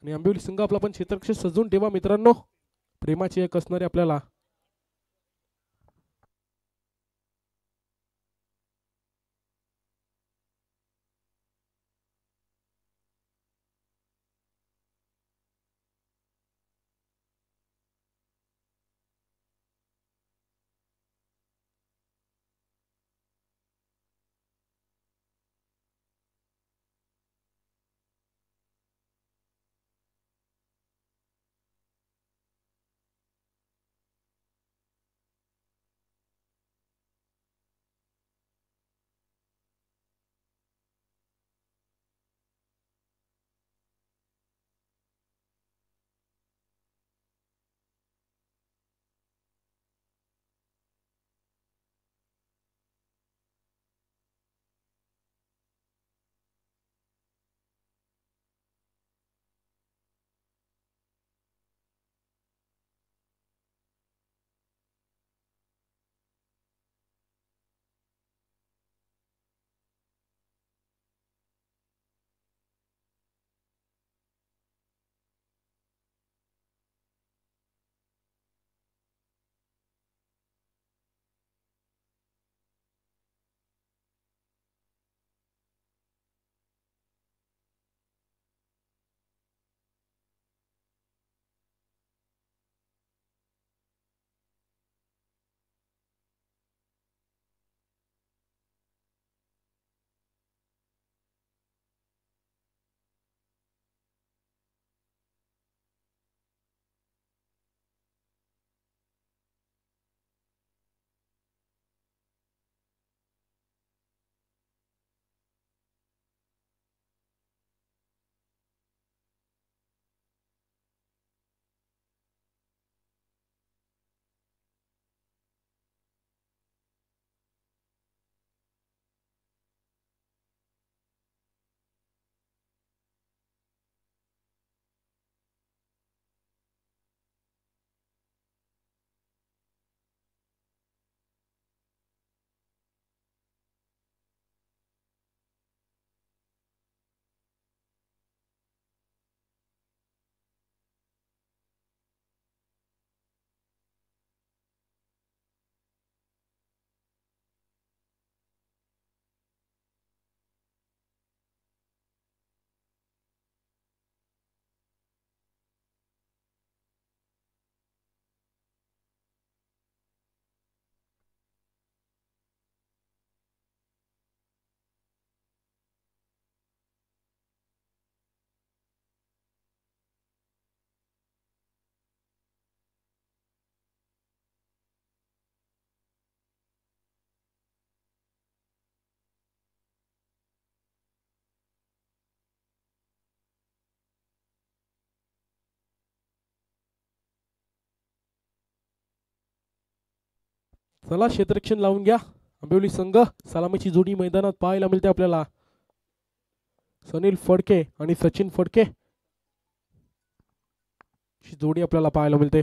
आणि आंबिवली संघ आपला पण क्षेत्ररक्षक सजवून ठेवा मित्रांनो. प्रेमाची एक असणारे आपल्याला. चला क्षेत्ररक्षण लावून घ्या. आंबिवली संघ सलामीची जोडी मैदानात पाहायला मिळते आपल्याला. सुनील फडके आणि सचिन फडके ही जोडी आपल्याला पाहायला मिळते.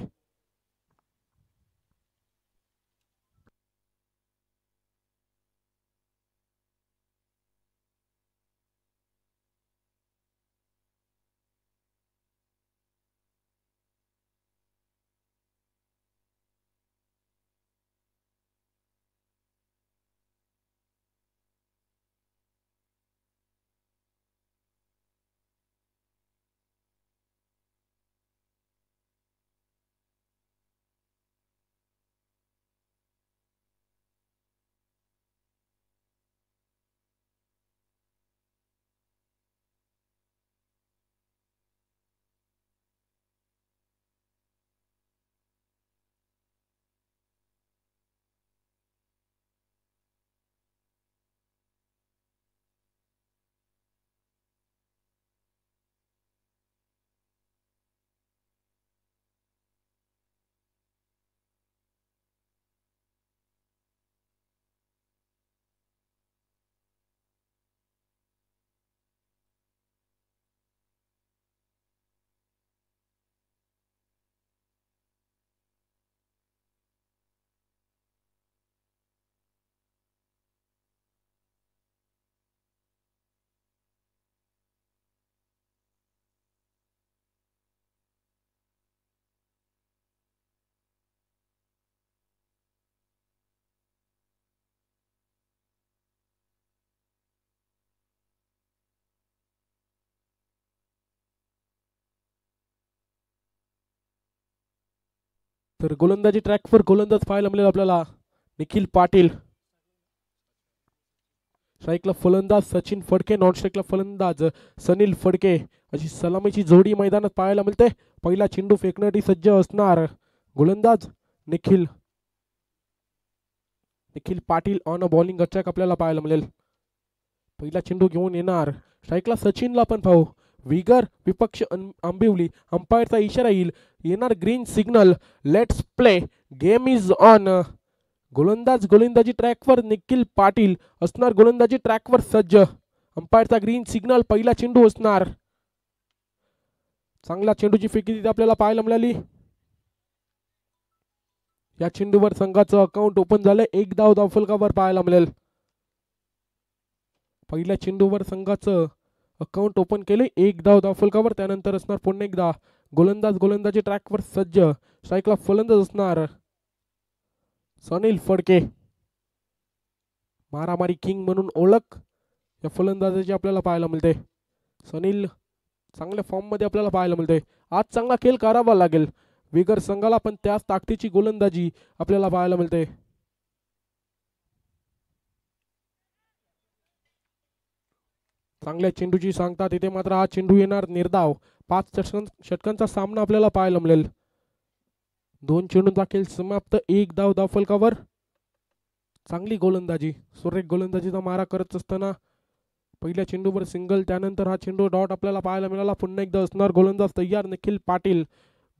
तर गोलंदाजी ट्रॅकवर गोलंदाज पाहायला मिळेल आपल्याला निखिल पाटील. स्ट्राईकला फलंदाज सचिन फडके, नॉन स्ट्राईकला फलंदाज सनील फडके अशी सलामीची जोडी मैदानात पाहायला मिळते. पहिला चेंडू फेकण्यासाठी सज्ज असणार गोलंदाज Nikhil Patil on a bowling attack आपल्याला पाहायला मिळेल. पहिला चेंडू घेऊन येणार. स्ट्राईकला सचिनला पण पाहू. विगर विपक्ष आंबिवली, अंपायरचा इशारा येईल, येणार green signal, let's play, game is on. गोलंदाजी ट्रॅकवर निखिल पाटील असणार, गोलंदाजी ट्रॅकवर सज्ज, अंपायरचा ग्रीन सिग्नल. पहिला चेंडू असणार. चांगला चेंडूची फेकी तिथे आपल्याला पाहायला मिळाली. या चेंडूवर संघाचं अकाउंट ओपन झालं. एक धाव फलकावर पाहायला मिळेल. पहिल्या चेंडूवर संघाचं अकाउंट ओपन केले. एक धाव फलकावर. त्यानंतर असणार पुन्हा एकदा गोलंदाजी ट्रॅकवर सज्ज. स्ट्राईकला फलंदाज असणार सनील फडके, मारामारी किंग म्हणून ओळख या फलंदाजाची आपल्याला पाहायला मिळते. सनील चांगल्या फॉर्म मध्ये आपल्याला पाहायला मिळते. आज चांगला खेळ करावा लागेल विगर संघाला, पण त्याच ताकदीची गोलंदाजी आपल्याला पाहायला मिळते. चांगल्या चेंडूची सांगता तिथे मात्र हा चेंडू येणार निर्धाव. 5 षटकांचा सामना आपल्याला पाहायला मिळेल. 2 चेंडूंचा खेळ समाप्त. एक धाव फलकावर. चांगली गोलंदाजी, सुरेख गोलंदाजीचा मारा करत असताना पहिल्या चेंडूवर सिंगल, त्यानंतर हा चेंडू डॉट आपल्याला पाहायला मिळाला. पुन्हा एकदा असणार गोलंदाज तयार निखिल पाटील,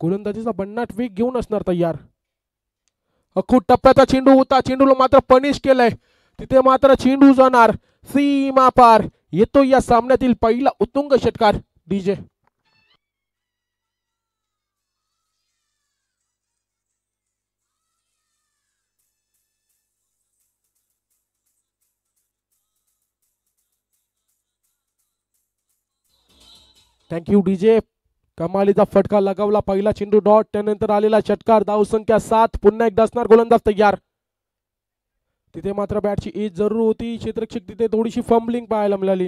गोलंदाजीचा भन्नाट वेग घेऊन असणार तयार. अखूट टप्प्याचा चेंडू होता, चेंडूला मात्र पनिश केलंय. तिथे मात्र चेंडू जाणार सीमा पार. येतो या सामन्यातील पहिला उत्तुंग षटकार डीजे. Thank you DJ. कमालीचा फटका लगावला. पहिला चेंडू डॉट, त्यानंतर आलेला षटकार. धावसंख्या 7. पुन्हा एकदा असणार गोलंदाज तयार. तिथे मात्र बॅटची एज जरूर होती. क्षेत्ररक्षक तिथे थोडीशी फंबलिंग पाहायला मिळाली.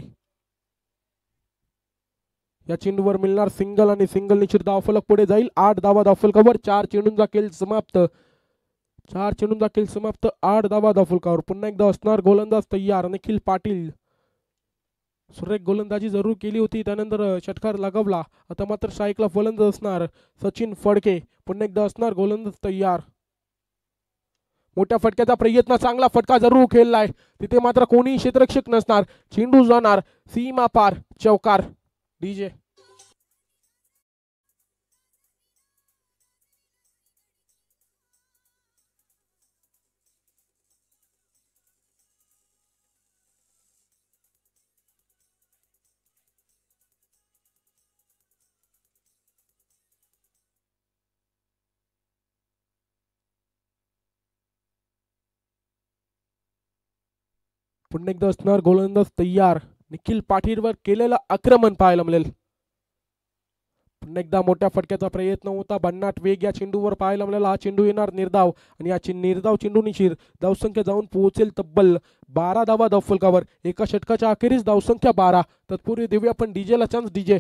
या चेंडूवर मिळणार सिंगल आणि सिंगल निश्चित धावफलक पुढे जाईल. 8 धावा धावफलकावर. 4 चेंडूंचा खेळ समाप्त. 8 धावा धावफलकावर. पुन्हा एकदा असणार गोलंदाज तयार निखिल पाटील. सुरेख गोलंदाजी जरूर केली होती, त्यानंतर षटकार लगावला. आता मात्र स्ट्राईकला फलंदाज असणार सचिन फडके. पुन्हा एकदा असणार गोलंदाज तयार. मोठ्या फटक्याचा प्रयत्न, चांगला फटका जरूर खेळलाय. तिथे मात्र कोणी क्षेत्ररक्षक नसणार. चेंडू जाणार सीमा पार, चौकार डीजे. पुन्हा एकदा असणार गोलंदाज तयार. निखिल पाटीलवर केलेलं आक्रमण पाहायला मिळेल. पुन्हा एकदा मोठ्या फटक्याचा प्रयत्न होता. भन्नाट वेग या चेंडूवर पाहायला मिळाला. हा चेंडू येणार निर्धाव आणि या निर्धाव चेंडू निशीर धावसंख्या जाऊन पोहोचेल तब्बल 12 धावा धावफलकावर. एका षटकाच्या अखेरीस धावसंख्या 12. तत्पूर्वी देऊया आपण डीजेला चान्स. डीजे.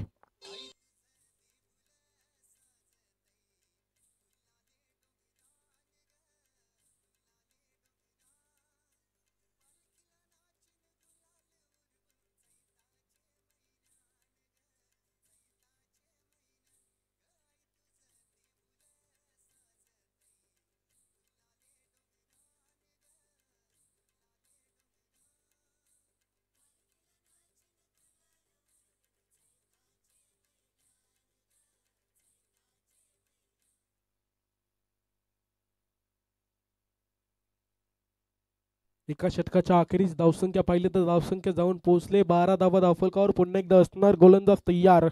एका षटकाच्या अखेरीस धावसंख्या पाहिली तर धावसंख्या जाऊन पोहोचले 12 धावा धावफलकावर. पुन्हा एकदा असणार गोलंदाज तयार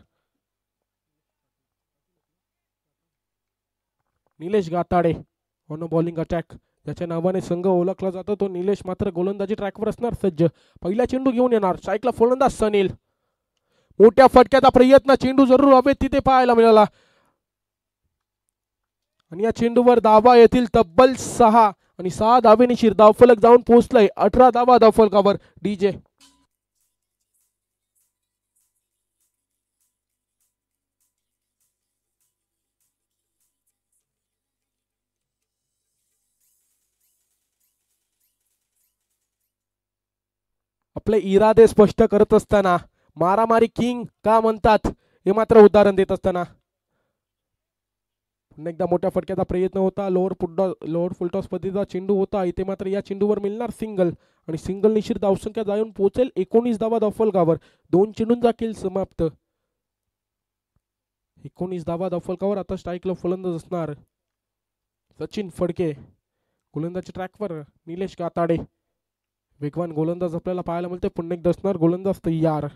निलेश गाताडे. ऑन बॉलिंग अटॅक ज्याच्या नावाने संघ ओळखला जातो तो निलेश मात्र गोलंदाजी ट्रॅकवर असणार सज्ज. पहिला चेंडू घेऊन येणार. स्ट्राईकला फलंदाज सनील. मोठ्या फटक्याचा प्रयत्न, चेंडू जरूर हवेत तिथे पाहायला मिळाला आणि या चेंडूवर धावा येतील तब्बल 6 आणि 6 धावेनिशीर धावफलक जाऊन पोहोचलंय 18 धावा धावफलकावर डीजे. आपले इरादे स्पष्ट करत असताना मारामारी किंग का म्हणतात हे मात्र उदाहरण देत असताना पुन्हा एकदा मोठ्या फटक्याचा प्रयत्न होता. लोअर फुलटॉस पद्धतीचा चेंडू होता. इथे मात्र या चेंडूवर मिळणार सिंगल आणि सिंगल निश्चित धावसंख्या जाऊन पोहोचेल 19 धावा धावफलकावर. 2 चेंडूंचा खेळ समाप्त. 19 धावा धावफलकावर. आता स्ट्राईकला फलंदाज असणार सचिन फडके. गोलंदाजी ट्रॅकवर निलेश काताडे. वेगवान गोलंदाज आपल्याला पाहायला मिळते. पुन्हा एकदा असणार गोलंदाज तयार.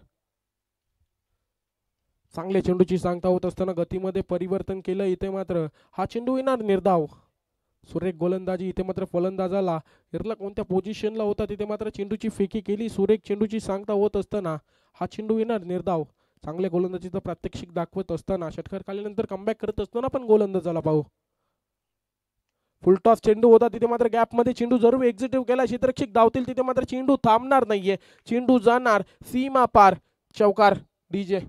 चांगल्या चेंडूची सांगता होत असताना गतीमध्ये परिवर्तन केलं. इथे मात्र हा चेंडू येणार निर्धाव. सुरेख गोलंदाजी. इथे मात्र फलंदाजाला इरला कोणत्या पोझिशनला होता तिथे मात्र चेंडूची फेकी केली. सुरेख चेंडूची सांगता होत असताना हा चेंडू येणार निर्धाव. चांगल्या गोलंदाजीचं प्रात्यक्षिक दाखवत असताना षटकार काढल्यानंतर कमबॅक करत असताना पण गोलंदाजाला पाहू. फुलटॉस चेंडू होता तिथे मात्र गॅपमध्ये चेंडू जरूर एक्झिक्यूट केला. क्षेत्ररक्षक धावतील तिथे मात्र चेंडू थांबणार नाहीये. चेंडू जाणार सीमा पार. चौकार डीजे.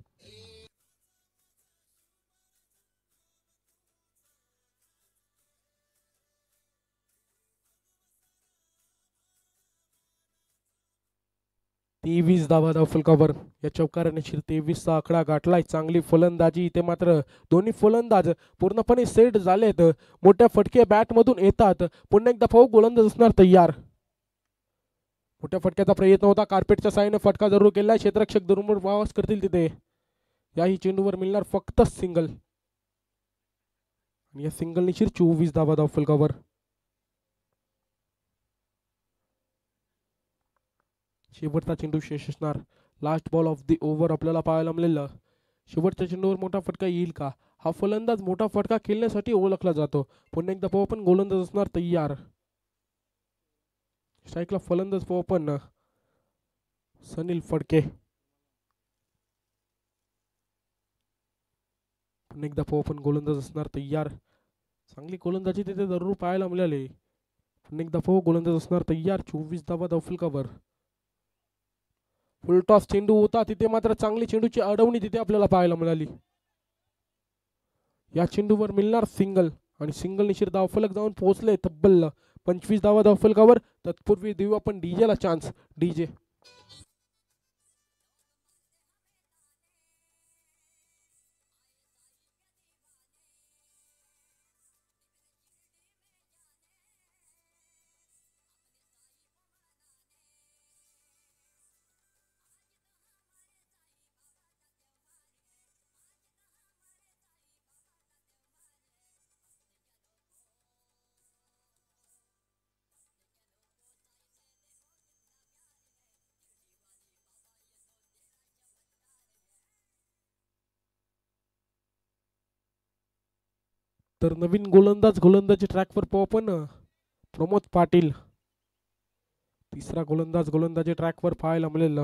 23 धावा धावफलकावर. या चौकाराने 23चा आकडा गाठलाय. चांगली फलंदाजी. इथे मात्र दोन्ही फलंदाज पूर्णपणे सेट झालेत. मोठ्या फटके बॅटमधून येतात. पुन्हा एकदा पाहू गोलंदाज असणार तयार. मोठ्या फटक्याचा प्रयत्न होता. कार्पेटच्या साहाय्याने फटका जरूर केलाय. क्षेत्ररक्षक दुर्मिळ प्रवास करतील तिथे. याही चेंडूवर मिळणार फक्त सिंगल. या सिंगल निश्चित 24 धावा धावफलकावर. शेवटचा चेंडू शेष असणार. Last ball of the over आपल्याला पाहायला मिळेल. शेवटच्या चेंडूवर मोठा फटका येईल का? हा फलंदाज मोठा फटका खेळण्यासाठी ओळखला जातो. पुन्हा एकदा पाहू पण गोलंदाज असणार तयार. स्ट्राईकला फलंदाज पाहू पण सनील फडके. पुन्हा एकदा पाहू पण गोलंदाज असणार तयार. चांगली गोलंदाजी तिथे जरूर पाहायला मिळाली. पुन्हा एकदा पाहू गोलंदाज असणार तयार. 24 धावा धावफलकावर. फुलटॉस चेंडू होता तिथे मात्र चांगली चेंडूची अडवणी तिथे आपल्याला पाहायला मिळाली. या चेंडूवर मिळणार सिंगल आणि सिंगल निश्चित धावफलक जाऊन पोहोचले तब्बल 25 धावा धावफलकावर. तत्पूर्वी देऊ आपण डीजेला चान्स. डीजे. तर नवीन गोलंदाजी ट्रॅकवर पाहू पण प्रमोद पाटील. तिसरा गोलंदाजी ट्रॅकवर पाहायला मिळेल.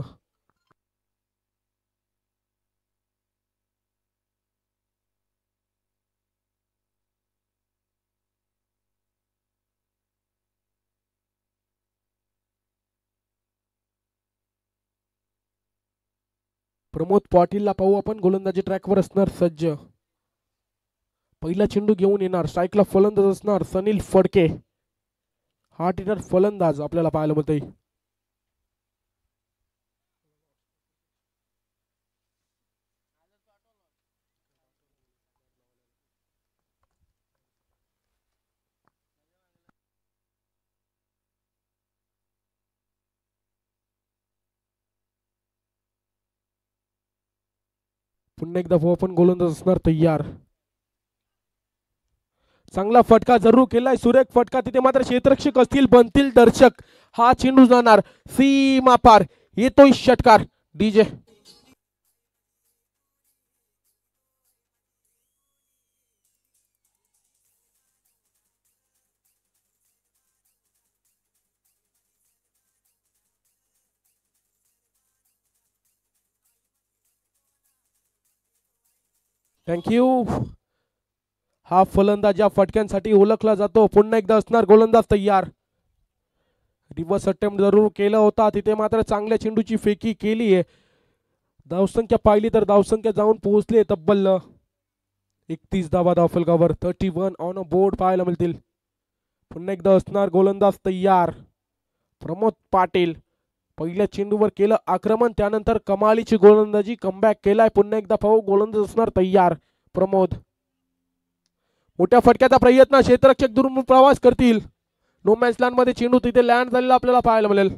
प्रमोद पाटीलला पाहू आपण. गोलंदाजी ट्रॅकवर असणार सज्ज. पहिला चेंडू घेऊन येणार. स्ट्राईकला फलंदाज असणार सनील फडके. हार्ड हिटर फलंदाज आपल्याला पाहायला मिळते. पुन्हा एकदा पाहू आपण गोलंदाज असणार तयार. चांगला फटका जरूर केलाय. सुरेख फटका. तिथे मात्र क्षेत्ररक्षक असतील बनतील दर्शक. हा चेंडू जाणार सीमा पार. येतोय षटकार. डीजे. थँक्यू. हा फलंदाज या फटक्यांसाठी ओळखला जातो. पुन्हा एकदा असणार गोलंदाज तयार. रिव्हर्स अटेम्प्ट जरूर केला होता. तिथे मात्र चांगल्या चेंडूची फेकी केली आहे. धावसंख्या पाहिली तर धावसंख्या जाऊन पोहोचली तब्बल 31 धावा धावफलकावर. 31 ऑन अ बोर्ड पाहायला मिळतील. पुन्हा एकदा असणार गोलंदाज तयार प्रमोद पाटील. पहिल्या चेंडूवर केलं आक्रमण, त्यानंतर कमालीची गोलंदाजी, कमबॅक केलाय. पुन्हा एकदा पाहू, गोलंदाज असणार तयार. प्रमोद, मोठ्या फटक्याचा प्रयत्न, क्षेत्ररक्षक दुरून प्रवास करतील. नो मॅच लँड मध्ये चेंडू तिथे लँड झालेला आपल्याला पाहायला मिळेल.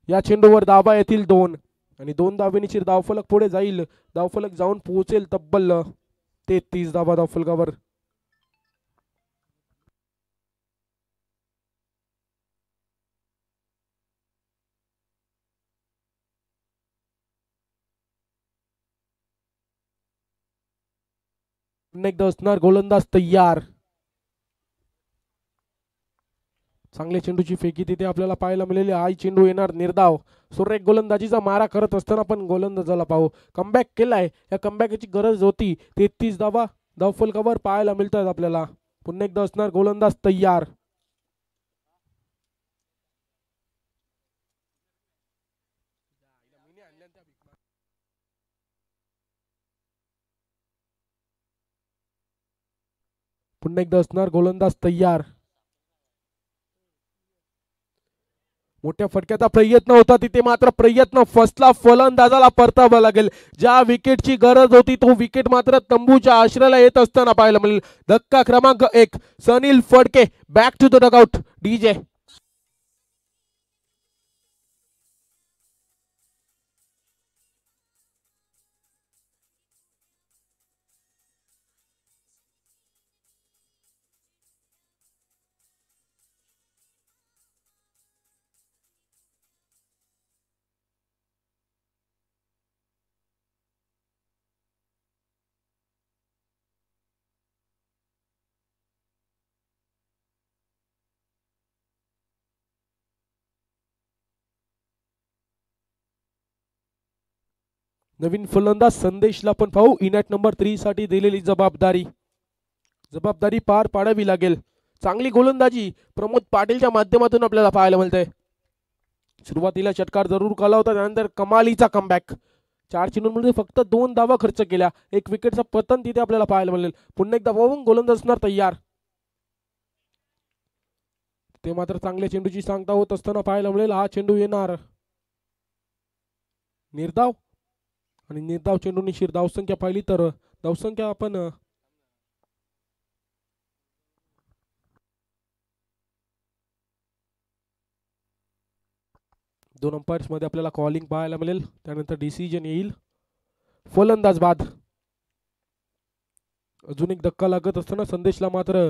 या चेंडूवर धावा येतील 2 आणि 2 धावेनिशी धावफलक पुढे जाईल. धावफलक जाऊन पोहोचेल तब्बल 33 धावा धावफलकावर. एकदा असणार गोलंदाज तयार. चांगल्या चेंडूची फेकी तिथे आपल्याला पाहायला मिळेली. हा चेंडू येणार निर्धाव. सुरेख गोलंदाजीचा मारा करत असताना पण गोलंदाजाला पाहू, कमबॅक केलाय. या कमबॅकची गरज होती. 33 धावा धावफलकावर पाहायला मिळतात आपल्याला. पुन्हा एकदा असणार गोलंदाज तयार. पुन्हा एकदा असणार गोलंदाज तयार. मोठ्या फटक्याचा प्रयत्न होता तिथे, मात्र प्रयत्न फसला. फलंदाजाला परतावं लागेल. ज्या विकेटची गरज होती तो विकेट मात्र तंबूच्या आश्रयाला येत असताना पाहायला मिळेल. धक्का क्रमांक 1, Sanil Phadke back to the dugout. DJ, नवीन फलंदाज संदेशला पण पाहू. इनॅट नंबर 3 साठी दिलेली जबाबदारी पार पाडावी लागेल. चांगली गोलंदाजी प्रमोद पाटीलच्या माध्यमातून आपल्याला पाहायला मिळते. सुरुवातीला षटकार जरूर केला होता, त्यानंतर कमालीचा कमबॅक. 4 चेंडूंमध्ये फक्त 2 धावा खर्च केल्या. 1 विकेटचा पतन तिथे आपल्याला पाहायला मिळेल. पुन्हा एकदा पाहून गोलंदाज असणार तयार. ते मात्र चांगल्या चेंडूची सांगता होत असताना पाहायला मिळेल. हा चेंडू येणार निर्धाव आणि निर्धाव चेंडू निशीर. धावसंख्या पाहिली तर धावसंख्या आपण 2 अंपायर्स मध्ये आपल्याला कॉलिंग पाहायला मिळेल. त्यानंतर डिसिजन येईल. फलंदाज बाद. अजून एक धक्का लागत असताना संदेशला मात्र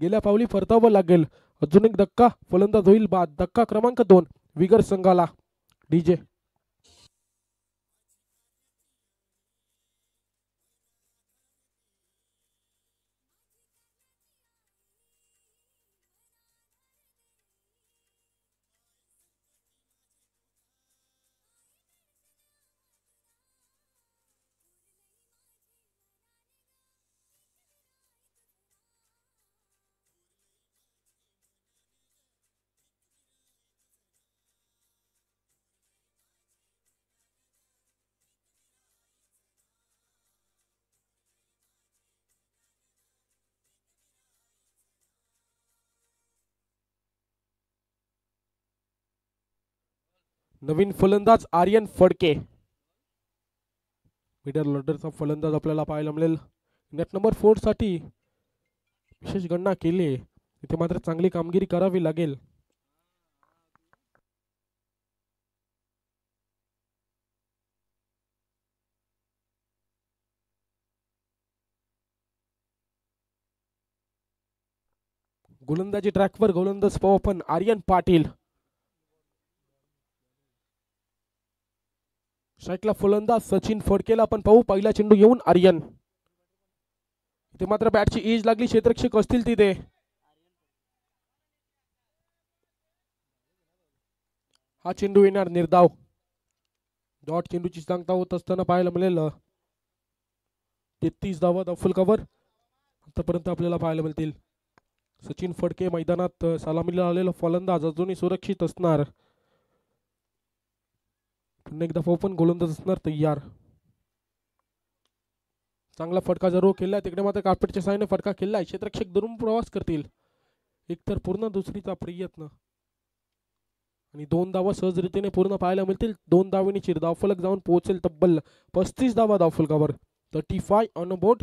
गेल्या पावली परतावं लागेल. अजून एक धक्का, फलंदाज होईल बाद. धक्का क्रमांक 2 विगर संघाला. डीजे, नवीन फलंदाज आर्यन फडके. मिडल ऑर्डरचा फलंदाज आपल्याला पाहायला मिळेल. नेट नंबर 4 साठी विशेष गणना केली. इथे मात्र चांगली कामगिरी करावी लागेल. गोलंदाजी ट्रॅकवर गोलंदाज पाहू आपण आर्यन पाटील. स्ट्राईकला फलंदाज सचिन फडकेला आपण पाहू. पहिला चेंडू येऊन आर्यन. इथे मात्र बॅटची एज लागली. क्षेत्ररक्षक असतील तिथे. हा चेंडू येणार निर्धाव. डॉट चेंडूची सांगता होत असताना पाहायला मिळेल. 33 धावा धावफलकावर आतापर्यंत आपल्याला पाहायला मिळतील. सचिन फडके मैदानात सलामीला आलेला फलंदाज अजूनही सुरक्षित असणार. पुन्हा एकदा पण गोलंदाज असणार तयार. चांगला फटका जरूर केलाय. तिकडे मात्र कार्पेटच्या साहाय्याने फटका केलाय. क्षेत्ररक्षक दुरून प्रवास करतील. एकतर पूर्ण दुसरीचा प्रयत्न आणि 2 धावा सहजरीतीने पूर्ण पाहायला मिळतील. 2 धावेने चिर धावफलक जाऊन पोहोचेल तब्बल 35 धावा धावफलकावर. 35 ऑन बोर्ड.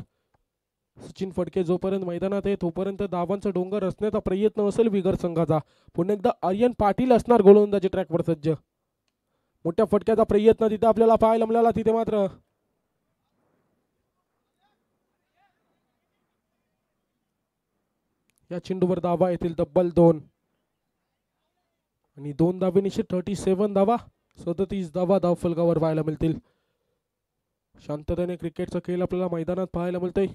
सचिन फडके जोपर्यंत मैदानात आहे तोपर्यंत धावांचा डोंगर रचण्याचा प्रयत्न असेल विगर संघाचा. पुन्हा एकदा आर्यन पाटील असणार गोलंदाजी ट्रॅकवर सज्ज. मोठ्या फटक्याचा प्रयत्न तिथे आपल्याला पाहायला मिळाला. तिथे मात्र या चेंडूवर धावा येतील तब्बल 2 आणि 2 धावे निश्चित 37 धावा 37 धावा धावफलकावर पाहायला मिळतील. शांततेने क्रिकेटचा खेळ आपल्याला मैदानात पाहायला मिळतंय.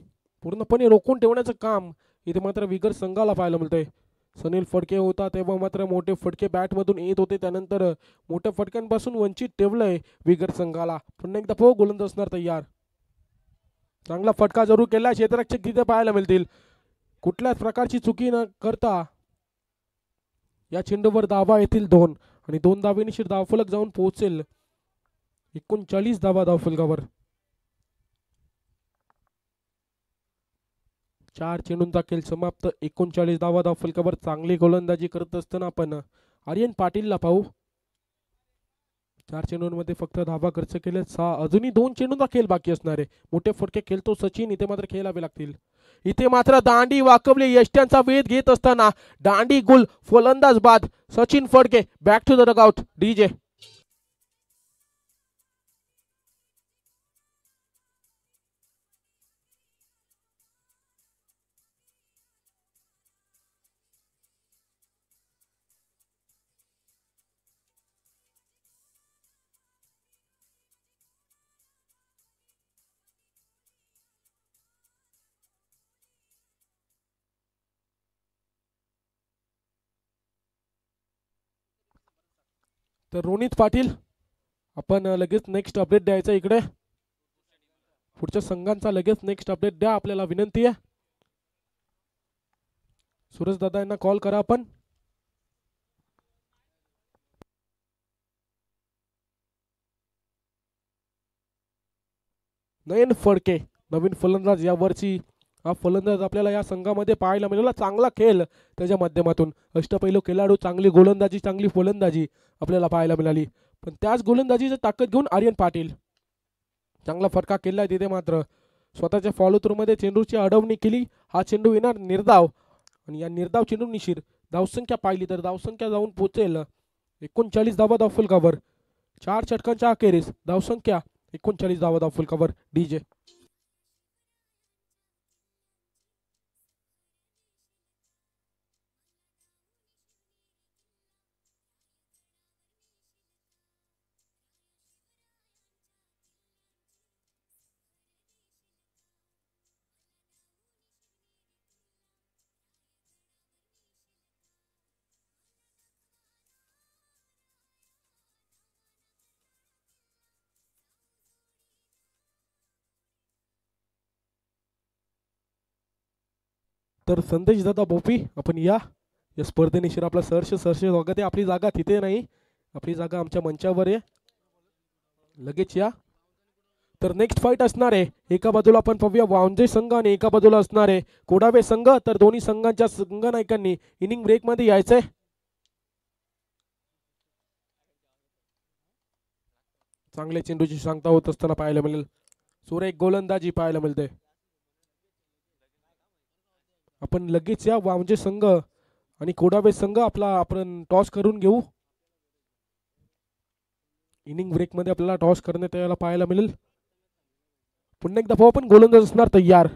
पूर्णपणे रोखून ठेवण्याचं काम इथे मात्र विगर संघाला पाहायला मिळतंय. सुनील फडके होता तेव्हा मात्र मोठे फटके बॅटमधून येत होते. त्यानंतर मोठ्या फटक्यांपासून वंचित ठेवलंय विगर संघाला. पुन्हा एकदा गोलंदाज असणार तयार. चांगला फटका जरूर केला. क्षेत्ररक्षक तिथे पाहायला मिळतील. कुठल्याच प्रकारची चुकी न करता या चेंडूवर धावा येतील 2 आणि 2 धावे निश्चित धावफलक जाऊन पोहोचेल 39 धावा धावफलकावर. 4 चेंडूंचा खेळ समाप्त. 39 धावा धावफलकावर. चांगली गोलंदाजी करत असताना आपण आर्यन पाटीलला पाहू. 4 चेंडूंमध्ये फक्त धावा खर्च केले 6. अजूनही 2 चेंडूंचा खेळ बाकी असणार आहे. मोठे फटके खेळतो सचिन. इथे मात्र खेळावे लागतील. इथे मात्र दांडी वाकवली. यष्ट्यांचा वेध घेत असताना दांडी गुल फलंदाज बाद. Sachin Phadke back to the dugout. DJ तर रोनित पाटील आपण लगेच नेक्स्ट अपडेट द्यायचं इकडे. पुढच्या संघांचा लगेच नेक्स्ट अपडेट द्या आपल्याला विनंती आहे. सुरेश दादा यांना कॉल करा आपण. नयन फडके नवीन फलंदाज यावरची. हा फलंदाज आपल्याला या संघामध्ये पाहायला मिळाला. चांगला खेळ त्याच्या माध्यमातून. अष्टपैलू खेळाडू, चांगली गोलंदाजी, चांगली फलंदाजी आपल्याला पाहायला मिळाली. पण त्याच गोलंदाजीची ताकद घेऊन आर्यन पाटील चांगला फटका केलाय. तिथे मात्र स्वतःच्या फॉलो थ्रू मध्ये चेंडूची अडवणी केली. हा चेंडू येणार निर्धाव आणि या निर्धाव चेंडू निशीर धावसंख्या पाहिली तर धावसंख्या जाऊन पोहोचेल 39 धावा धावफलकावर. 4 षटकांच्या अखेरीस धावसंख्या 39 धावा धावफलकावर. डीजे तर संदेश दादा बोपी आपण या स्पर्धेनिशीर आपला सहर्ष स्वागत आहे. आपली जागा तिथे नाही, आपली जागा आमच्या मंचावर आहे. लगेच या. तर नेक्स्ट फाईट असणार आहे. एका बाजूला आपण पाहूया वांजे संघ आणि एका बाजूला असणार आहे कोडावे संघ. तर दोन्ही संघांच्या संघनायकांनी इनिंग ब्रेक मध्ये यायचंय. चांगले चेंडूची सांगता होत असताना पाहायला मिळेल. सुरेख गोलंदाजी पाहायला मिळते. आपण लगेच या वांजे संघ आणि कोडावे संघ आपला आपण टॉस करून घेऊ. इनिंग ब्रेक मध्ये आपल्याला टॉस करण्यात यायला पाहायला मिळेल. पुन्हा एकदा पाहू आपण गोलंदाज असणार तयार.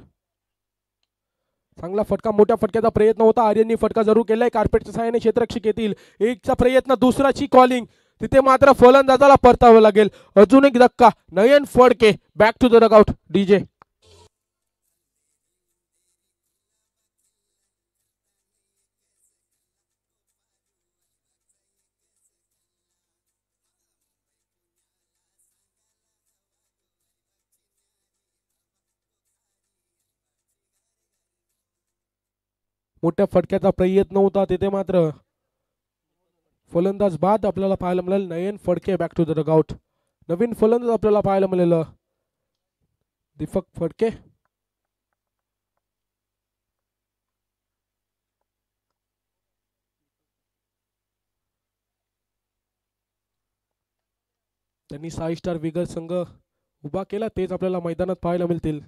चांगला फटका, मोठ्या फटक्याचा प्रयत्न होता. आर्यननी फटका जरूर केलाय. कार्पेटच्या सहाय्याने क्षेत्ररक्षक येतील. एकचा प्रयत्न, दुसराची कॉलिंग. तिथे मात्र फलंदाजाला परतावं लागेल. अजून एक धक्का. Nayan Phadke back to the dugout. DJ मोठ्या फटक्याचा प्रयत्न होता. तिथे मात्र फलंदाज बाद आपल्याला पाहायला मिळेल. Nayan Phadke back to the dugout. नवीन फलंदाज आपल्याला पाहायला मिळेल दीपक फडके. त्यांनी 6 स्टार विगर संघ उभा केला तेच आपल्याला मैदानात पाहायला मिळतील.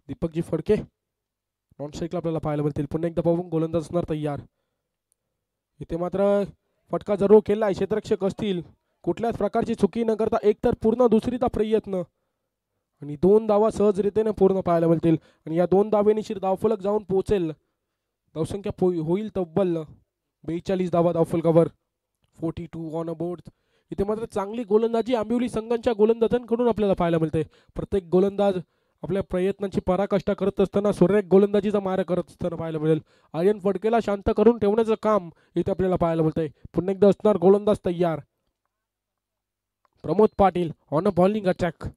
दीपकजी फडके नॉन स्ट्राईकला आपल्याला पाहायला मिळतील. पुन्हा एकदा पाहून गोलंदाज असणार तयार. इथे मात्र फटका जरूर केला आहे. क्षेत्ररक्षक असतील कुठल्याच प्रकारची चुकी न करता एकतर पूर्ण दुसरीचा प्रयत्न आणि 2 धावा सहजरित्याने पूर्ण पाहायला मिळतील. आणि या 2 धावेनिशीर धावफलक जाऊन पोहोचेल. धावसंख्या होईल तब्बल 42 धावा धावफलकावर. 42 ऑन अ बोर्ड. इथे मात्र चांगली गोलंदाजी आंबिवली संघांच्या गोलंदाजांकडून आपल्याला पाहायला मिळते. प्रत्येक गोलंदाज आपल्या प्रयत्नांची पराकाष्ठा करत असताना सुरेख गोलंदाजीचा मारा करत असताना पाहायला मिळेल. आर्यन फडकेला शांत करून ठेवण्याचं काम इथे आपल्याला पाहायला मिळतंय. पुन्हा एकदा असणार गोलंदाज तयार. Pramod Patil on a bowling attack.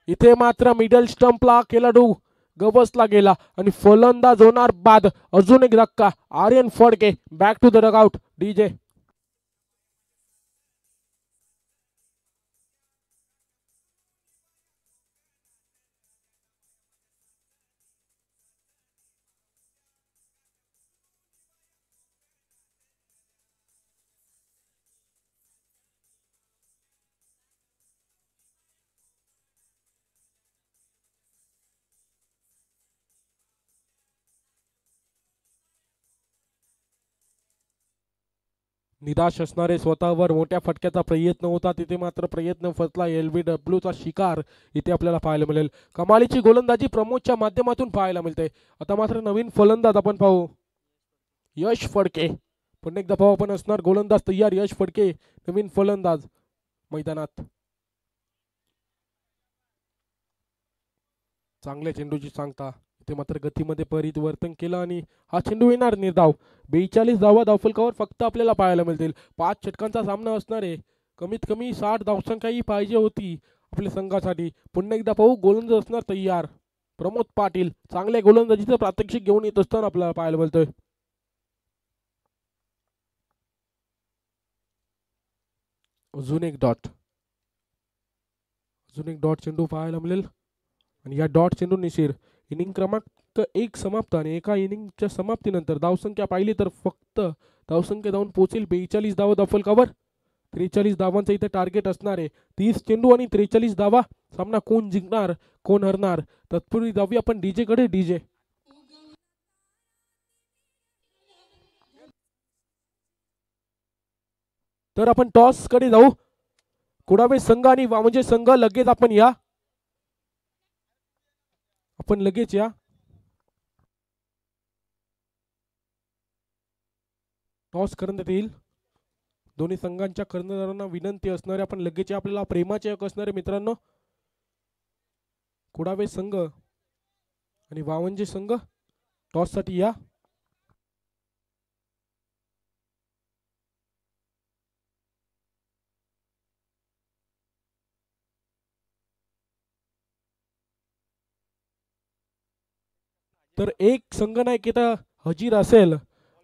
इथे मात्र मिडल स्टंपला खेळाडू गवसला गेला आणि फलंदाज होणार बाद. अजून एक धक्का. Aryan Phadke back to the dugout. DJ निराश असणारे स्वतःवर मोठ्या फटक्याचा प्रयत्न होता. तिथे मात्र प्रयत्न फसला. LBW चा शिकार इथे आपल्याला पाहायला मिळेल. कमालीची गोलंदाजी प्रमोदच्या माध्यमातून पाहायला मिळते. आता मात्र नवीन फलंदाज आपण पाहू. यश फडके. पुन्हा एकदा पाहू आपण असणार गोलंदाज तयार. यश फडके नवीन फलंदाज मैदानात. चांगल्या चेंडूची सांगता. इथे मात्र गतीमध्ये परिवर्तन केलं आणि हा चेंडू येणार निर्धाव. 42 धावा धावफलकावर फक्त आपल्याला पाहायला मिळतील. 5 षटकांचा सामना असणार आहे. कमीत कमी 60 धावसंख्याही पाहिजे होती आपल्या संघासाठी. पुन्हा एकदा पाहू गोलंदाज असणार तयार. प्रमोद पाटील चांगल्या गोलंदाजीचं प्रात्यक्षिक घेऊन येत असताना आपल्याला पाहायला मिळतंय. अजून एक डॉट. अजून एक डॉट चेंडू पाहायला मिळेल आणि या डॉट चेंडू निशीर. इनिंग क्रमांक 1 समाप्त आणि एका इनिंगच्या समाप्तीनंतर धावसंख्या पाहिली तर फक्त धावसंख्या जाऊन पोहोचेल 42 धावा धावफलकावर. 43 धावांचं इथे टार्गेट असणार आहे. 30 चेंडू आणि 43 धावा. सामना कोण जिंकणार कोण हरणार तत्पूर्वी जाऊया आपण डीजे कडे. डीजे तर आपण टॉस कडे जाऊ. कुडावे संघ आणि वामजे संघ लगेच आपण या. आपण लगेच या. टॉस करण्यात येईल. दोन्ही संघांच्या कर्णधारांना विनंती असणारे आपण लगेच या. आपल्याला प्रेमाचे हक असणारे मित्रांनो. कुडावे संघ आणि वावंजे संघ टॉस साठी या. तर एक संघनायक इथं हजीर असेल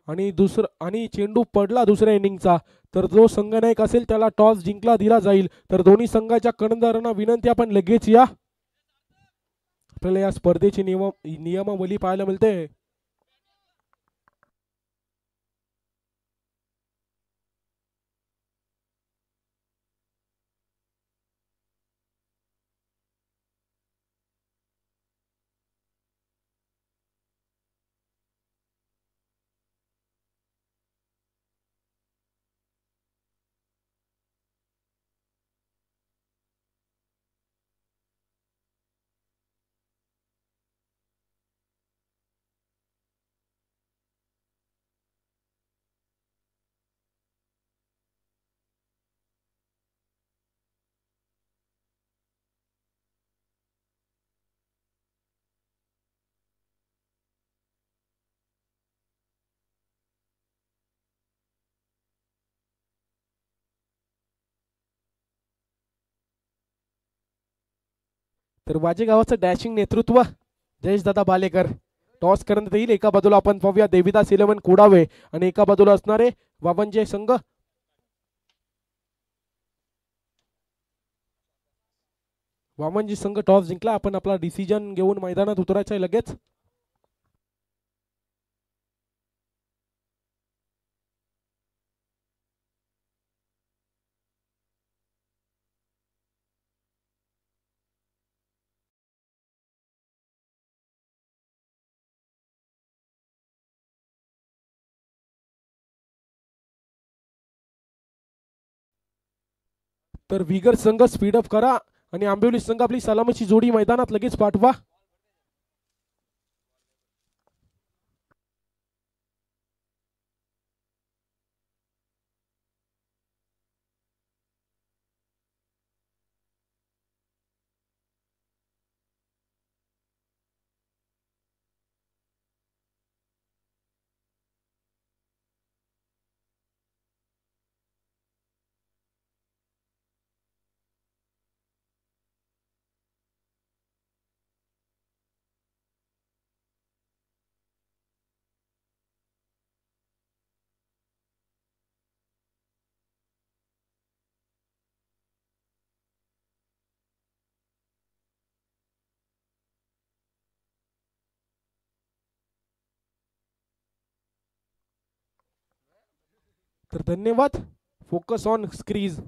आणि चेंडू पडला दुसऱ्या इनिंगचा तर जो संघनायक असेल त्याला टॉस जिंकला दिला जाईल. तर दोन्ही संघाच्या कर्णधारांना विनंती आपण लगेच या. आपल्याला या स्पर्धेची नियमावली पाहायला मिळते. तर वाजे गावाचं डॅशिंग नेतृत्व जयेशदादा बालेकर. टॉस करण्यात येईल. एका बाजूला आपण पाहूया देविदास 11 कुडावे आणि एका बाजूला असणारे वावंजे संघ. वामनजी संघ टॉस जिंकला. आपण आपला डिसिजन घेऊन मैदानात उतरायचं आहे लगेच. तर विगर संघ स्पीडअप करा आणि आंबिवली संघ आपली सलामीची जोडी मैदानात लगेच पाठवा. तर धन्यवाद. Focus on squeeze.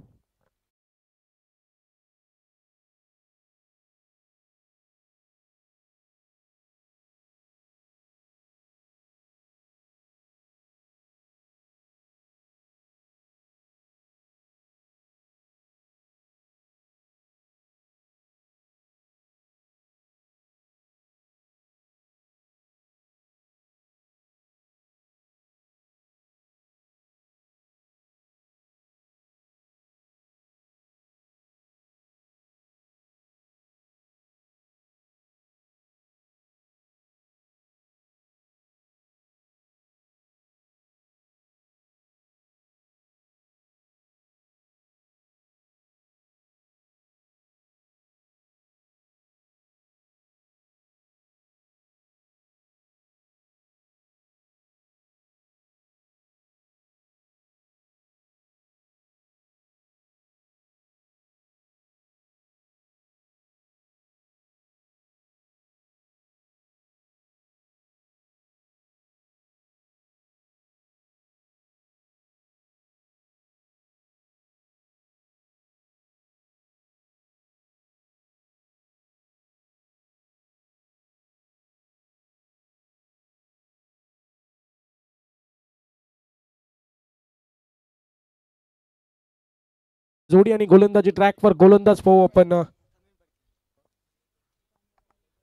जोडी आणि गोलंदाजी ट्रॅकवर गोलंदाज पाहू आपण.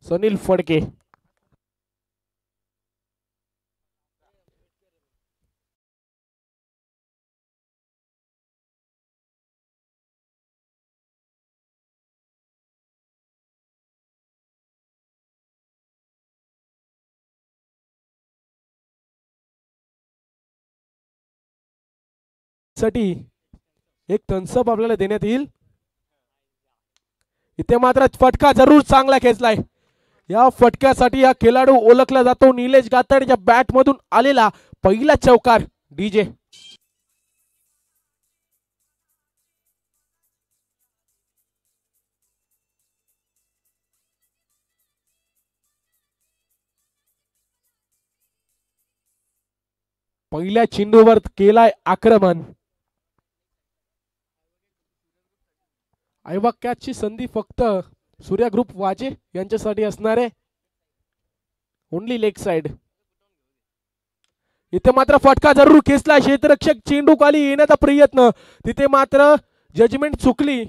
सुनील फडके. साठी एक थम्सअप आपल्याला देण्यात येईल. इथे मात्र फटका जरूर चांगला खेचलाय. या फटक्यासाठी हा खेळाडू ओळखला जातो. निलेश गातडच्या बॅट मधून आलेला पहिला चौकार. डीजे पहिल्या चेंडूवर केलाय आक्रमण. ऐवाक्याची संधी फक्त सूर्या ग्रुप वाजे यांच्यासाठी असणार आहे. Only leg side. इथे मात्र फटका जरूर खेचला. क्षेत्ररक्षक चेंडू खाली येण्याचा प्रयत्न. तिथे मात्र जजमेंट चुकली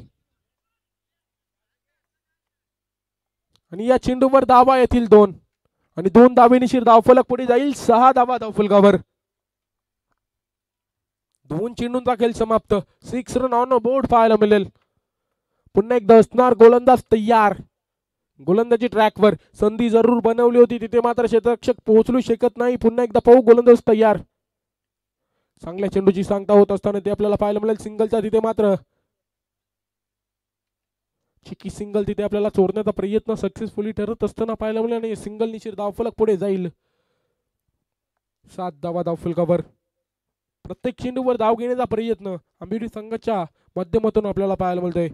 आणि या चेंडूवर धावा येतील 2 आणि 2 धावेनिशीर धावफलक पुढे जाईल. 6 धावा धावफलकावर. 2 चेंडूंचा खेळ समाप्त. 6 रन ऑन बोर्ड पाहायला मिळेल. पुन्हा एकदा असणार गोलंदाज तयार. गोलंदाजी ट्रॅकवर. संधी जरूर बनवली होती. तिथे मात्र क्षेत्ररक्षक पोहोचू शकत नाही. पुन्हा एकदा पाहू. गोलंदाज तयार. चांगल्या चेंडूची सांगता होत असताना ते आपल्याला पाहायला मिळेल. सिंगलचा तिथे मात्र चिकी सिंगल तिथे आपल्याला चोरण्याचा प्रयत्न सक्सेसफुली ठरत असताना पाहायला मिळेल आणि सिंगल निशीर धावफलक पुढे जाईल. 7 धावा धावफलकावर. प्रत्येक चेंडूवर धाव घेण्याचा प्रयत्न आंबिवली संघाच्या माध्यमातून आपल्याला पाहायला मिळतोय.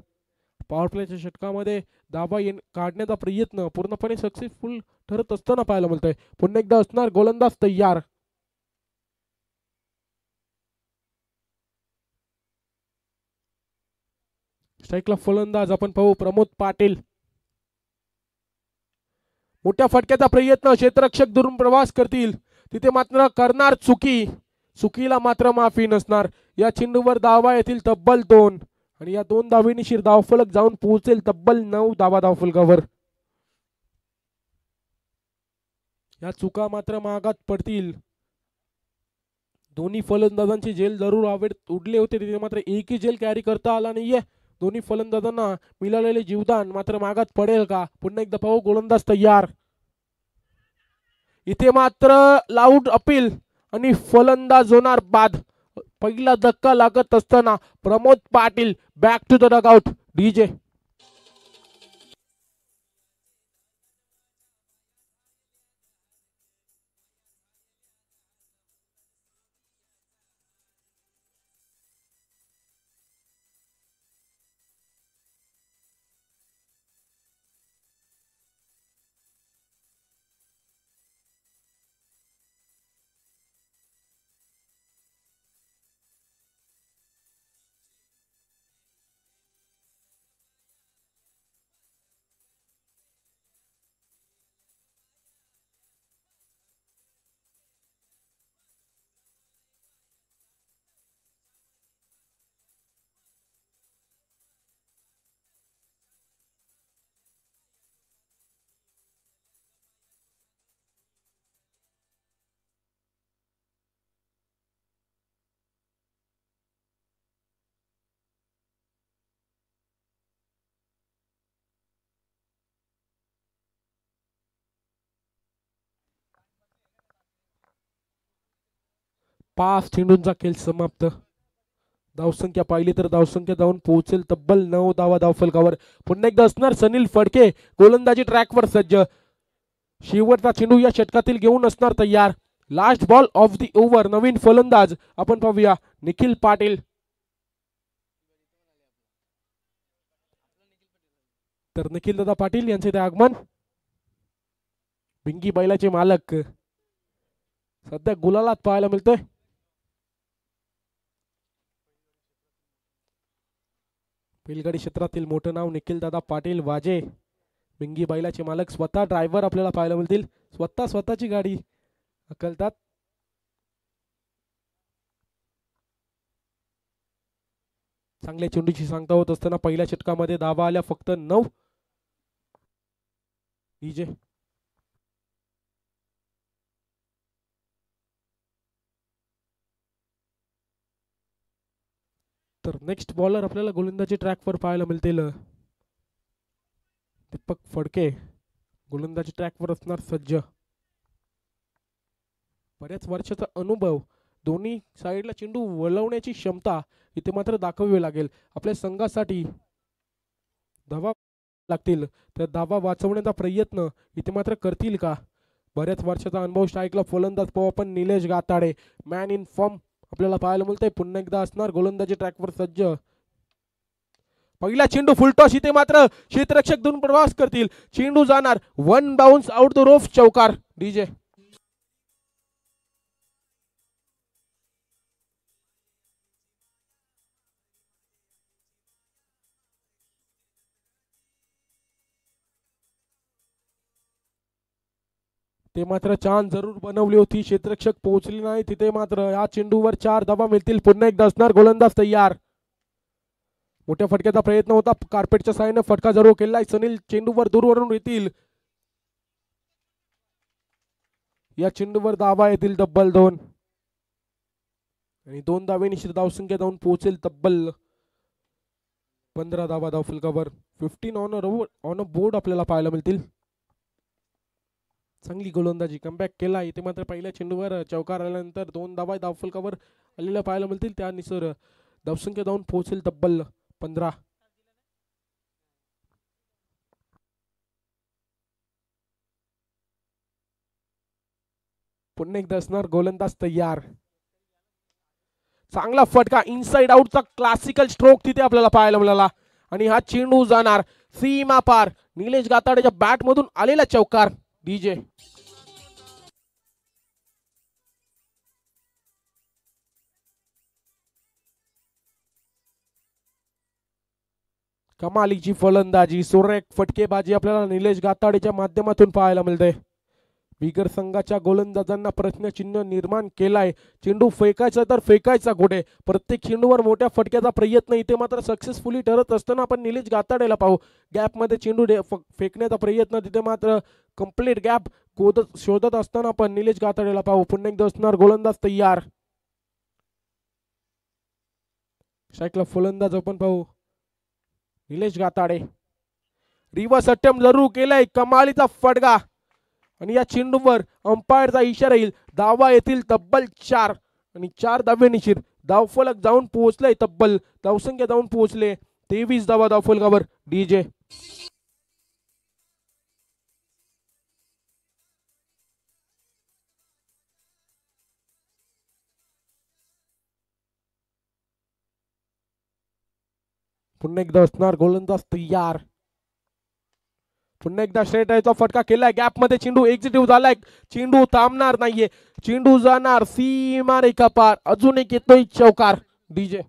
पॉवर प्लेच्या षटकामध्ये धावा काढण्याचा प्रयत्न पूर्णपणे सक्सेसफुल ठरत असताना पाहायला मिळतोय. पुन्हा एकदा असणार गोलंदाज तयार. स्ट्राईकला फलंदाज आपण पाहू प्रमोद पाटील. मोठ्या फटक्याचा प्रयत्न. क्षेत्ररक्षक दुरून प्रवास करतील. तिथे मात्र करणार चुकी. चुकीला मात्र माफी नसणार. या चेंडूवर धावा येतील तब्बल 2 आणि या 2 धावेनिशीर धावफलक जाऊन पोहोचेल तब्बल 9 धावा धावफलकावर. या चुका मात्र मागात पडतील. दोन्ही फलंदाजांची झेल जरूर उडले होते, तिथे मात्र एकही झेल कॅरी करता आला नाहीये. दोन्ही फलंदाजांना मिळालेले जीवदान मात्र मागात पडेल का? पुन्हा एकदा पाहू. गोलंदाज तयार. इथे मात्र लाऊड अपील आणि फलंदाज होणार बाद. पहिला धक्का लागत असताना Pramod Patil back to the dugout. DJ 5 चेंडूंचा खेळ समाप्त. धावसंख्या पाहिली तर धावसंख्या जाऊन पोहोचेल तब्बल 9 धावा धावफलकावर. पुन्हा एकदा असणार सनील फडके गोलंदाजी ट्रॅकवर सज्ज. शेवटचा चेंडू या षटकातील घेऊन असणार तयार. Last ball of the over. नवीन फलंदाज आपण पाहूया निखिल पाटील. तर निखिल दादा पाटील यांचे ते आगमन. भिंगी बैलाचे मालक सध्या गुलालात पाहायला मिळतोय. बैलगाडी क्षेत्रातील मोठं नाव निखिल दादा पाटील वाजे. भिंगी बैलाचे मालक, स्वतः ड्रायव्हर आपल्याला पाहायला मिळतील. स्वतःची गाडी हकलतात. चांगल्या चेंडूची सांगता होत असताना पहिल्या षटकामध्ये धावा आल्या फक्त 9. डीजे तर नेक्स्ट बॉलर आपल्याला गोलंदाजी ट्रॅकवर पाहायला मिळतील. दीपक फडके गोलंदाजी ट्रॅकवर असणार सज्ज. बऱ्याच वर्षाचा अनुभव, दोन्ही साईडला चेंडू वळवण्याची क्षमता इथे मात्र दाखवावी लागेल. आपल्या संघासाठी धावा लागतील, तर धावा वाचवण्याचा प्रयत्न इथे मात्र करतील का? बऱ्याच वर्षाचा अनुभव स्ट्राईकला फलंदाज पाहू आपण निलेश गाताडे, मॅन इन फॉर्म आपल्याला पाहायला मिळतंय. पुन्हा एकदा असणार गोलंदाजी ट्रॅकवर सज्ज. पहिला चेंडू फुलटॉस, इथे मात्र क्षेत्ररक्षक दोन प्रवास करतील. चेंडू जाणार वन बाउन्स आउट द रोफ, चौकार. डीजे ते मात्र चांद जरूर बनवली होती, क्षेत्ररक्षक पोहोचली नाही तिथे. मात्र या चेंडूवर 4 धावा मिळतील. पुन्हा एकदा असणार गोलंदाज तयार. मोठ्या फटक्याचा प्रयत्न होता, कार्पेटच्या साहाय्याने फटका जरूर केलाय. सनील चेंडूवर दूरवरून येतील. या चेंडूवर धावा येतील तब्बल 2 आणि 2 धावे निश्चित धावसंख्या जाऊन पोहोचेल तब्बल 15 धावा धावफलकावर. 15 ऑन अ बोर्ड आपल्याला पाहायला मिळतील. चांगली गोलंदाजी, कमबॅक केला. इथे मात्र पहिल्या चेंडूवर चौकार आल्यानंतर 2 धावा धावफलकावर आलेल्या पाहायला मिळतील. त्यानुसार धावसंख्या जाऊन पोहोचेल तब्बल 15. पुन्हा एकदा असणार गोलंदाज तयार. चांगला फटका, इनसाइड आउटचा क्लासिकल स्ट्रोक तिथे आपल्याला पाहायला मिळाला आणि हा चेंडू जाणार सीमा पार. निलेश गाताडेच्या बॅट मधून आलेला चौकार. डीजे कमालीची फलंदाजी, सुरेख फटकेबाजी आपल्याला निलेश गाताडेच्या माध्यमातून पाहायला मिळते. बिगर संघाच्या गोलंदाजांना प्रश्नचिन्ह निर्माण केलाय. चेंडू फेकायचा तर फेकायचा कुठे, प्रत्येक चेंडूवर मोठ्या फटक्याचा प्रयत्न इथे मात्र सक्सेसफुली ठरत असताना आपण निलेश गाताडेला पाहू. गॅपमध्ये चेंडू फेकण्याचा प्रयत्न तिथे मात्र कंप्लीट गॅप शोधत असताना आपण निलेश गाताडेला पाहू. पुन्हा एकदा असणार गोलंदाज तयार. स्ट्राईकला फलंदाज आपण पाहू निलेश गाताडे. रिव्हर्स अटेम्प्ट जरूर केलाय, कमालीचा फटका आणि या चेंडूवर अंपायरचा इशारा येईल. धावा येतील तब्बल 4 आणि 4 धावे निश्चित. धावफलक जाऊन पोहोचले, तब्बल धावसंख्या जाऊन पोहोचले 23 धावा धावफलकावर. डीजे पुन्हा एकदा असणार गोलंदाज तयार. पुन्हा एकदा स्ट्रेट राईटचा फटका केलाय, गॅप मध्ये चेंडू एक्झिक्यूट झालाय. चेंडू थांबणार नाहीये, चेंडू जाणार सीमा रेखा पार. अजून एक येतोय चौकार. डीजे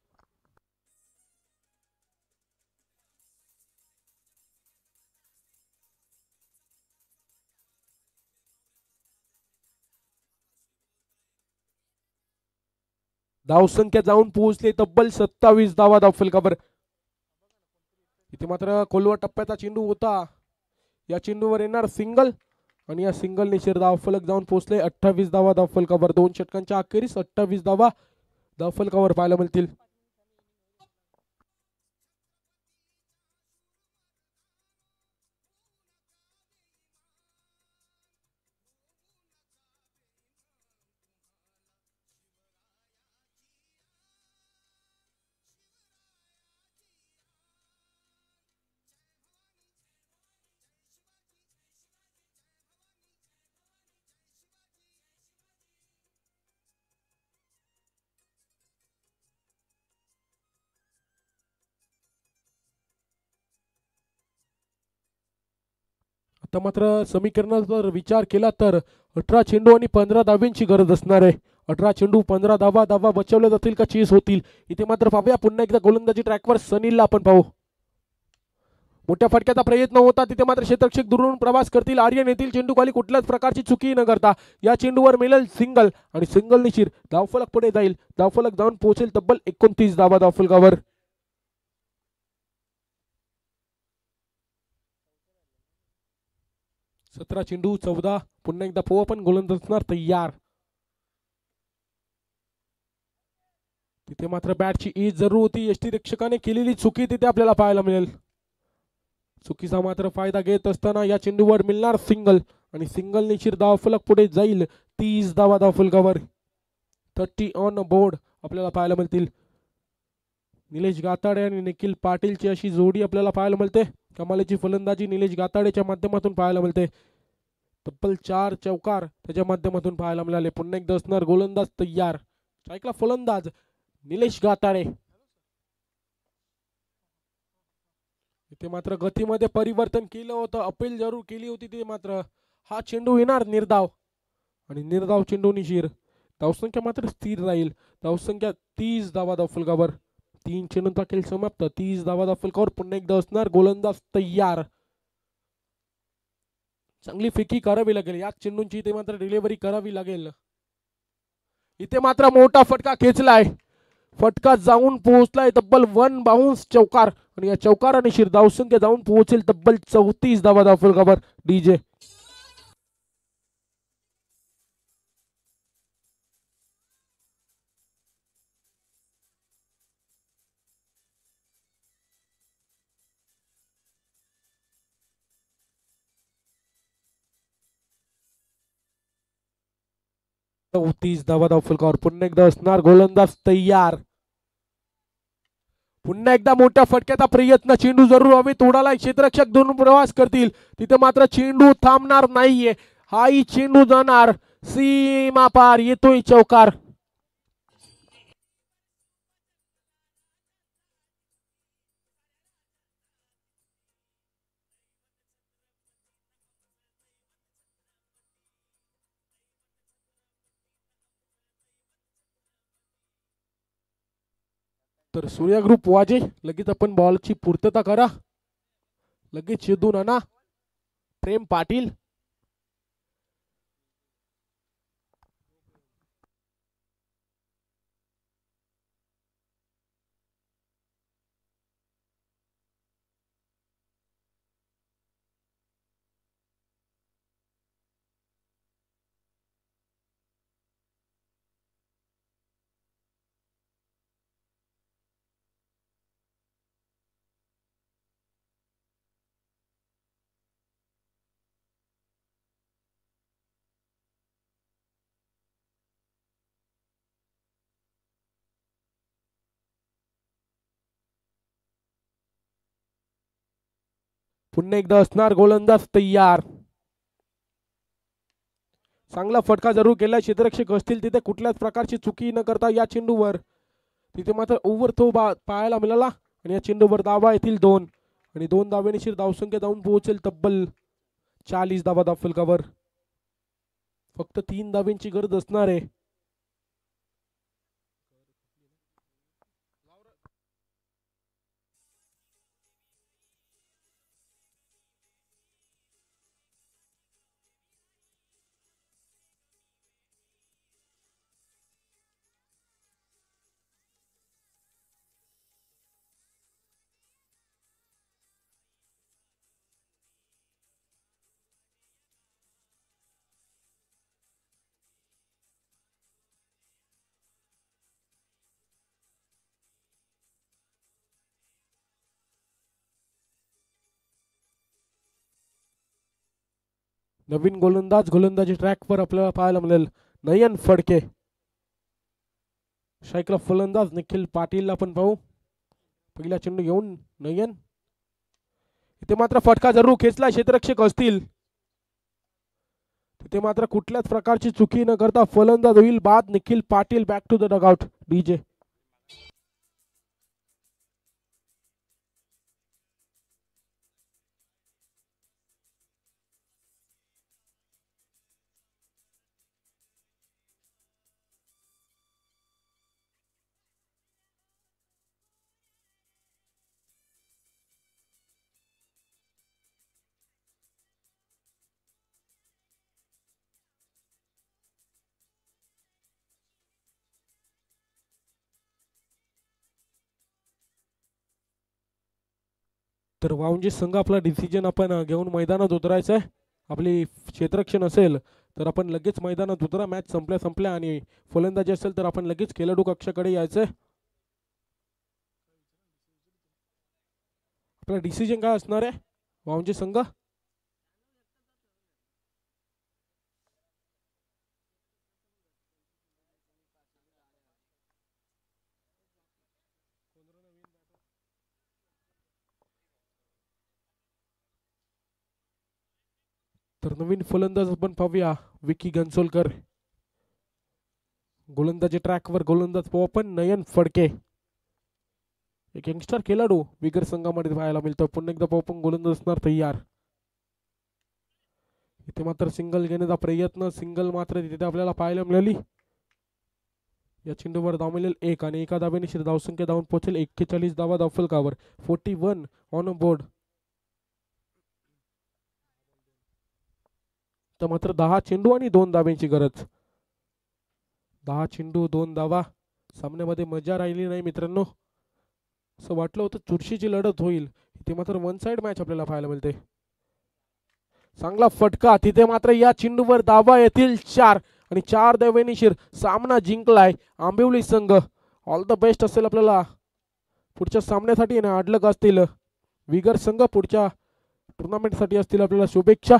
धावसंख्या जाऊन पोहोचले तब्बल 27 धावा धावफलकावर. इथे मात्र खोलवर टप्प्याचा चेंडू होता, या चेंडूवर येणार सिंगल आणि या सिंगल निश्चित धावफलक जाऊन पोहोचले 28 धावा धावफलकावर. 2 षटकांच्या अखेरीस 28 धावा धावफलकावर पाहायला मिळतील. आता मात्र समीकरणाचा जर विचार केला तर 18 चेंडू आणि 15 धाव्यांची गरज असणार आहे. 18 चेंडू 15 धावा बचावल्या जातील का चेस होतील. इथे मात्र पाहूया पुन्हा एकदा गोलंदाजी ट्रॅकवर सनीलला आपण पाहू. मोठ्या फटक्याचा प्रयत्न होता, तिथे मात्र क्षेत्ररक्षक दुरून प्रवास करतील. आर्यन येथील चेंडू खाली कुठल्याच प्रकारची चुकी न करता या चेंडूवर मिळेल सिंगल आणि सिंगल निश्चित धावफलक पुढे जाईल. धावफलक जाऊन पोहोचेल तब्बल 29 धावा धावफलकावर. 17 चेंडू 14. पुन्हा एकदा पाहू आपण गोलंदाज असणार तयार. तिथे मात्र बॅटची ईज जरूर होती, यष्टीरक्षकाने केलेली चुकी तिथे आपल्याला पाहायला मिळेल. चुकीचा मात्र फायदा घेत असताना या चेंडूवर मिळणार सिंगल आणि सिंगल निश्चित धावफलक पुढे जाईल 30 धावा धावफलकावर. 30 ऑन बोर्ड आपल्याला पाहायला मिळतील. निलेश गाताडे आणि निखिल पाटीलची अशी जोडी आपल्याला पाहायला मिळते. कमालीची फलंदाजी निलेश गाताडेच्या माध्यमातून पाहायला मिळते. तब्बल 4 चौकार त्याच्या माध्यमातून पाहायला मिळाले. पुन्हा एकदा असणार गोलंदाज तयार. स्ट्राईकला फलंदाज निलेश गाताडे. इथे मात्र गतीमध्ये परिवर्तन केलं होतं, अपील जरूर केली होती. ते मात्र हा चेंडू येणार निर्धाव आणि निर्धाव चेंडू निशीर. धावसंख्या मात्र स्थिर राहील. धावसंख्या 30 धावा धावफलकावर. 3 चेंडूंचा खेळ समाप्त. 30 धावा धावफलकावर. पुन्हा एकदा असणार गोलंदाज तयार. चांगली फेकी करावी लागेल, या चेंडूंची इथे मात्र डिलिव्हरी करावी लागेल. इथे मात्र मोठा फटका खेचलाय, फटका जाऊन पोहोचलाय तब्बल 1 बाउन्स चौकार आणि या चौकाराने शिर धावसंख्या जाऊन पोहोचेल तब्बल 34 धावा धावफलकावर. डीजे तीस धावा धावफलकावर. पुन्हा एकदा असणार गोलंदाज तयार. पुन्हा एकदा मोठ्या फटक्याचा प्रयत्न. चेंडू जरूर हवेत उडाला, क्षेत्ररक्षक दोन प्रवास करतील. तिथे मात्र चेंडू थांबणार नाहीये, हाही चेंडू जाणार सीमा पार. येतोय चौकार. तर सूर्या ग्रुप वाजे लगेच आपण बॉलची पूर्तता करा. लगेच शेदून आणा. प्रेम पाटील पुन्हा एकदा असणार गोलंदाज तयार. चांगला फटका जरूर केला. क्षेत्ररक्षक असतील तिथे कुठल्याच प्रकारची चुकी न करता या चेंडूवर तिथे मात्र ओव्हर थ्रो पाहायला मिळाला आणि या चेंडूवर धावा येतील 2 आणि 2 धावेनिशीर धावसंख्या जाऊन पोहोचेल तब्बल 40 धावा धावफलकावर. फक्त 3 धावेंची गरज असणार आहे. नवीन गोलंदाजी ट्रॅकवर आपल्याला पाहायला मिळेल नयन फडके. स्ट्राईकला फलंदाज निखिल पाटील आपण पाहू. पहिला चेंडू घेऊन नयन. इथे मात्र फटका जरूर खेचला. क्षेत्ररक्षक असतील तिथे मात्र कुठल्याच प्रकारची चुकी न करता फलंदाज होईल बाद. Nikhil Patil back to the dugout. DJ तर वावंजी संघ आपला डिसिजन आपण घेऊन मैदानात उतरायचं आहे. आपली क्षेत्ररक्षण असेल तर आपण लगेच मैदानात उतरा. मॅच संपल्या आणि फलंदाजी असेल तर आपण लगेच खेळाडू कक्षाकडे यायचंय. आपला डिसिजन काय असणार आहे वावंजी संघ? तर नवीन फलंदाज आपण पाहूया विकी गंचोलकर. गोलंदाजी ट्रॅकवर गोलंदाज पाहू आपण नयन फडके. एक यंगस्टर खेळाडू बिगर संघामध्ये पाहायला मिळतो. पुन्हा एकदा पाहू आपण गोलंदाज असणार तयार. इथे मात्र सिंगल घेण्याचा प्रयत्न. सिंगल मात्र तिथे आपल्याला पाहायला मिळाली. या चेंडूवर धाव मिळेल 1 आणि एका धावेनिशीर धावसंख्या धावून पोहोचेल 41 धावा धावफलकावर. 41 ऑन बोर्ड. तर मात्र 10 चेंडू आणि 2 धाव्यांची गरज. 10 चेंडू 2 धावा. सामन्यामध्ये मजा राहिली नाही मित्रांनो. असं वाटलं होतं चुरशीची लढत होईल. इथे मात्र वन साइड मॅच आपल्याला पाहायला मिळते. चांगला फटका. तिथे मात्र या चेंडूवर धावा येतील 4 आणि 4 धावेनिशीर सामना जिंकलाय आंबिवली संघ. ऑल द बेस्ट असेल आपल्याला पुढच्या सामन्यासाठी ना. अडलक असतील विगर संघ. पुढच्या टुर्नामेंटसाठी असतील आपल्याला शुभेच्छा.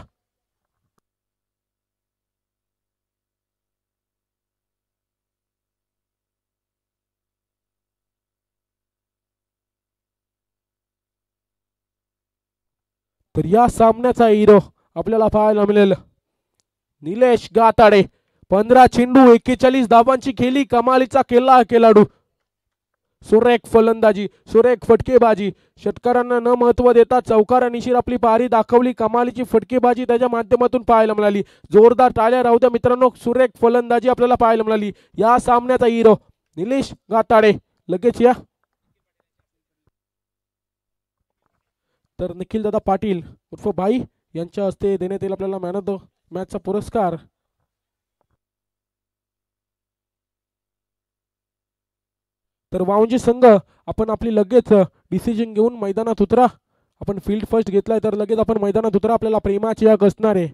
तर या सामन्याचा हिरो आपल्याला पाहायला मिळेल निलेश गाताडे. 15 चेंडू 41 धावांची खेळी. कमालीचा केला खेळाडू. सुरेख फलंदाजी, सुरेख फटकेबाजी. षटकारांना न महत्व देता चौकारानिशीर आपली पारी दाखवली. कमालीची फटकेबाजी त्याच्या माध्यमातून पाहायला मिळाली. जोरदार टाळ्या राहू द्या मित्रांनो. सुरेख फलंदाजी आपल्याला पाहायला मिळाली. या सामन्याचा हिरो निलेश गाताडे. लगेच या. तर निखिल दादा पाटील उर्फ भाई यांच्या हस्ते देण्यात येईल आपल्याला मॅन ऑफ द मॅचचा पुरस्कार. तर वावंजी संघ आपण आपली लगेच डिसिजन घेऊन मैदानात उतरा. आपण फील्ड फर्स्ट घेतलाय तर लगेच आपण मैदानात उतरा. आपल्याला प्रेमाची हाक असणार आहे.